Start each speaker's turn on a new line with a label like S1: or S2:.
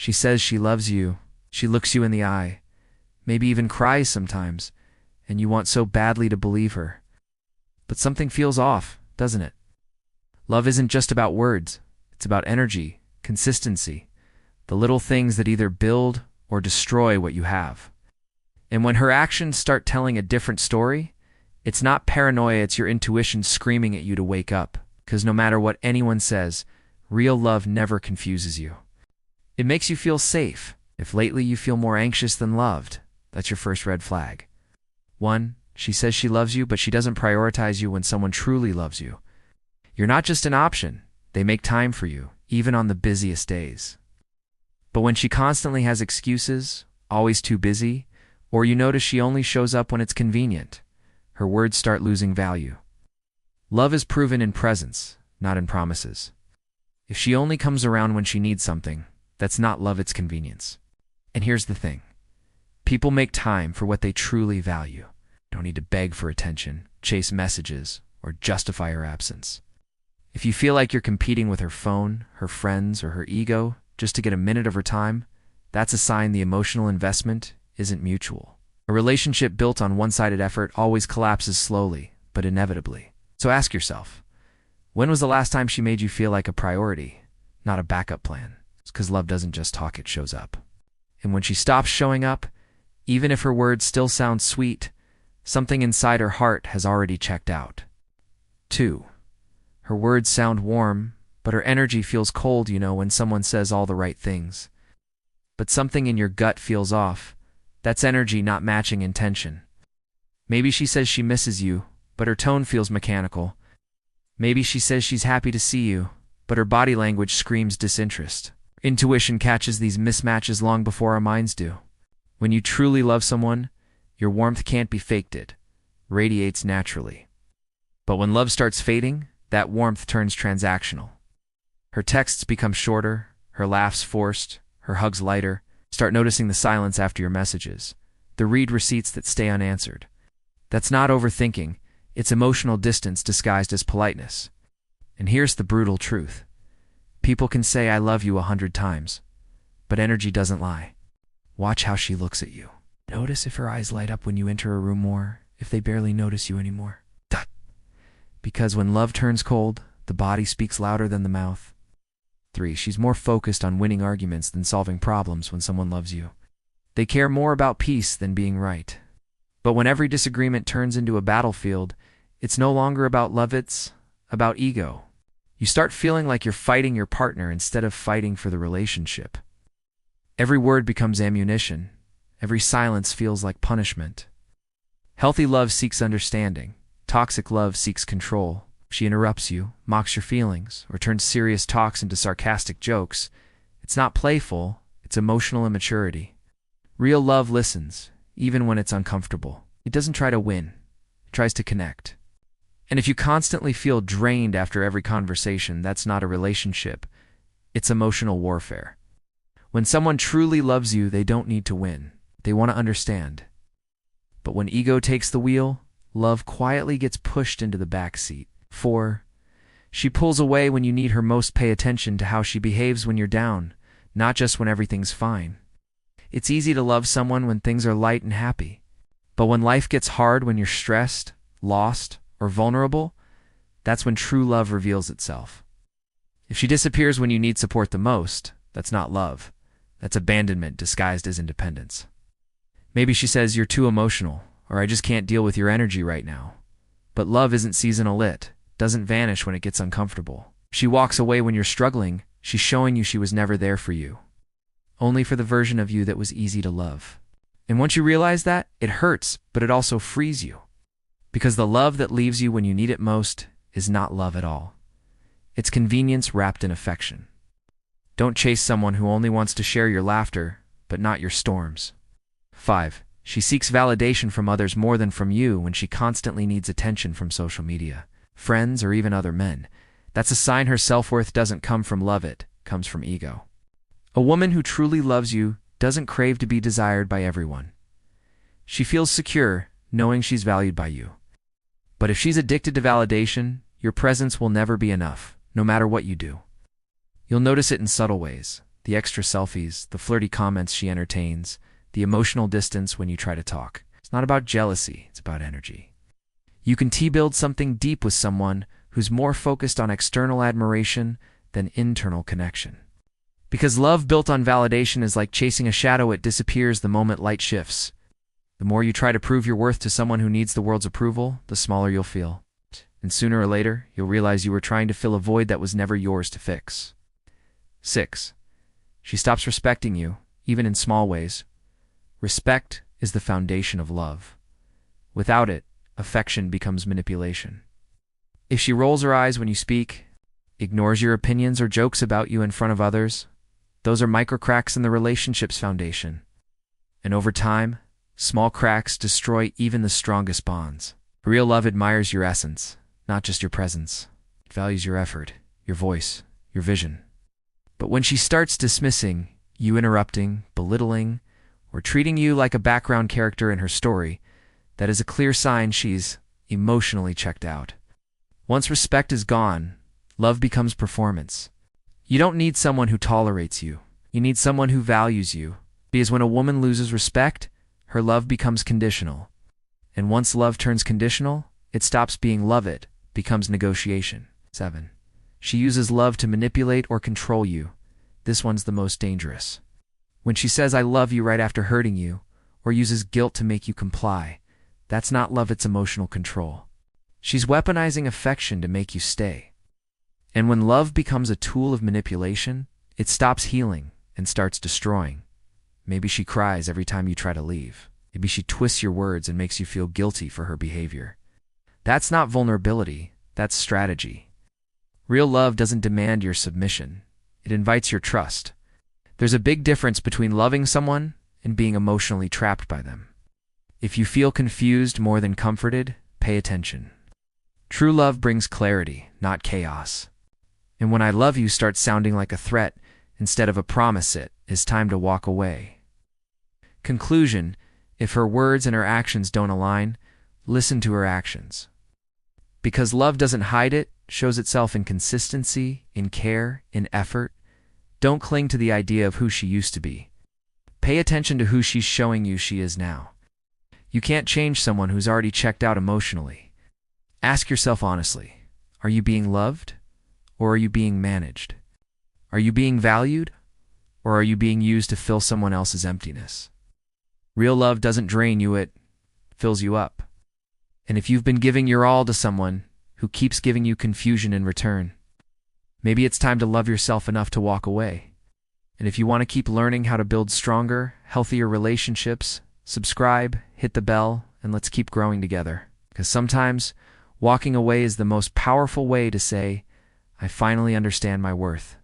S1: She says she loves you. She looks you in the eye, maybe even cries sometimes, and you want so badly to believe her. But something feels off, doesn't it? Love isn't just about words. It's about energy, consistency, the little things that either build or destroy what you have. And when her actions start telling a different story, it's not paranoia, it's your intuition screaming at you to wake up. Because no matter what anyone says, real love never confuses you. It makes you feel safe. If lately you feel more anxious than loved, that's your first red flag. 1. She says she loves you, but she doesn't prioritize you when someone truly loves you. You're not just an option. They make time for you, even on the busiest days. But when she constantly has excuses, always too busy, or you notice she only shows up when it's convenient, her words start losing value. Love is proven in presence, not in promises. If she only comes around when she needs something, that's not love, it's convenience. And here's the thing. People make time for what they truly value. Don't need to beg for attention, chase messages, or justify her absence. If you feel like you're competing with her phone, her friends, or her ego just to get a minute of her time, that's a sign the emotional investment isn't mutual. A relationship built on one-sided effort always collapses slowly, but inevitably. So ask yourself, when was the last time she made you feel like a priority, not a backup plan? It's because love doesn't just talk, it shows up. And when she stops showing up, even if her words still sound sweet, something inside her heart has already checked out. 2. Her words sound warm, but her energy feels cold, when someone says all the right things. But something in your gut feels off. That's energy not matching intention. Maybe she says she misses you, but her tone feels mechanical. Maybe she says she's happy to see you, but her body language screams disinterest. Intuition catches these mismatches long before our minds do. When you truly love someone, your warmth can't be faked, it radiates naturally. But when love starts fading, that warmth turns transactional. Her texts become shorter, her laughs forced, her hugs lighter. Start noticing the silence after your messages, the read receipts that stay unanswered. That's not overthinking, it's emotional distance disguised as politeness. And here's the brutal truth. People can say I love you 100 times, but energy doesn't lie. Watch how she looks at you. Notice if her eyes light up when you enter a room more, if they barely notice you anymore. Because when love turns cold, the body speaks louder than the mouth. 3. She's more focused on winning arguments than solving problems when someone loves you. They care more about peace than being right. But when every disagreement turns into a battlefield, it's no longer about love, it's about ego. You start feeling like you're fighting your partner instead of fighting for the relationship. Every word becomes ammunition. Every silence feels like punishment. Healthy love seeks understanding. Toxic love seeks control. She interrupts you, mocks your feelings, or turns serious talks into sarcastic jokes. It's not playful, it's emotional immaturity. Real love listens, even when it's uncomfortable. It doesn't try to win, it tries to connect. And if you constantly feel drained after every conversation, that's not a relationship, it's emotional warfare. When someone truly loves you, they don't need to win. They want to understand. But when ego takes the wheel, love quietly gets pushed into the back seat. 4. She pulls away when you need her most. Pay attention to how she behaves when you're down, not just when everything's fine. It's easy to love someone when things are light and happy. But when life gets hard, when you're stressed, lost, or vulnerable, that's when true love reveals itself. If she disappears when you need support the most, that's not love. That's abandonment disguised as independence. Maybe she says you're too emotional, or I just can't deal with your energy right now. But love isn't seasonal, it doesn't vanish when it gets uncomfortable. She walks away when you're struggling, she's showing you she was never there for you. Only for the version of you that was easy to love. And once you realize that, it hurts, but it also frees you. Because the love that leaves you when you need it most is not love at all. It's convenience wrapped in affection. Don't chase someone who only wants to share your laughter, but not your storms. 5. She seeks validation from others more than from you when she constantly needs attention from social media, friends, or even other men. That's a sign her self-worth doesn't come from love, it comes from ego. A woman who truly loves you doesn't crave to be desired by everyone. She feels secure knowing she's valued by you. But if she's addicted to validation, your presence will never be enough, no matter what you do. You'll notice it in subtle ways. The extra selfies, the flirty comments she entertains, the emotional distance when you try to talk. It's not about jealousy, it's about energy. You can build something deep with someone who's more focused on external admiration than internal connection. Because love built on validation is like chasing a shadow, it disappears the moment light shifts. The more you try to prove your worth to someone who needs the world's approval, the smaller you'll feel. And sooner or later, you'll realize you were trying to fill a void that was never yours to fix. 6. She stops respecting you, even in small ways. Respect is the foundation of love. Without it, affection becomes manipulation. If she rolls her eyes when you speak, ignores your opinions or jokes about you in front of others, those are microcracks in the relationship's foundation. And over time, small cracks destroy even the strongest bonds. Real love admires your essence, not just your presence. It values your effort, your voice, your vision. But when she starts dismissing, you interrupting, belittling, or treating you like a background character in her story, that is a clear sign she's emotionally checked out. Once respect is gone, love becomes performance. You don't need someone who tolerates you. You need someone who values you. Because when a woman loses respect, her love becomes conditional. And once love turns conditional, it stops being love, it becomes negotiation. 7. She uses love to manipulate or control you. This one's the most dangerous. When she says I love you right after hurting you, or uses guilt to make you comply, that's not love, it's emotional control. She's weaponizing affection to make you stay. And when love becomes a tool of manipulation, it stops healing and starts destroying. Maybe she cries every time you try to leave. Maybe she twists your words and makes you feel guilty for her behavior. That's not vulnerability, that's strategy. Real love doesn't demand your submission. It invites your trust. There's a big difference between loving someone and being emotionally trapped by them. If you feel confused more than comforted, pay attention. True love brings clarity, not chaos. And when I love you starts sounding like a threat instead of a promise, it is time to walk away. Conclusion: if her words and her actions don't align, listen to her actions. Because love doesn't hide, it shows itself in consistency, in care, in effort. Don't cling to the idea of who she used to be. Pay attention to who she's showing you she is now. You can't change someone who's already checked out emotionally. Ask yourself honestly, are you being loved, or are you being managed? Are you being valued, or are you being used to fill someone else's emptiness? Real love doesn't drain you, it fills you up. And if you've been giving your all to someone who keeps giving you confusion in return, maybe it's time to love yourself enough to walk away. And if you want to keep learning how to build stronger, healthier relationships, subscribe, hit the bell, and let's keep growing together. Because sometimes walking away is the most powerful way to say, I finally understand my worth.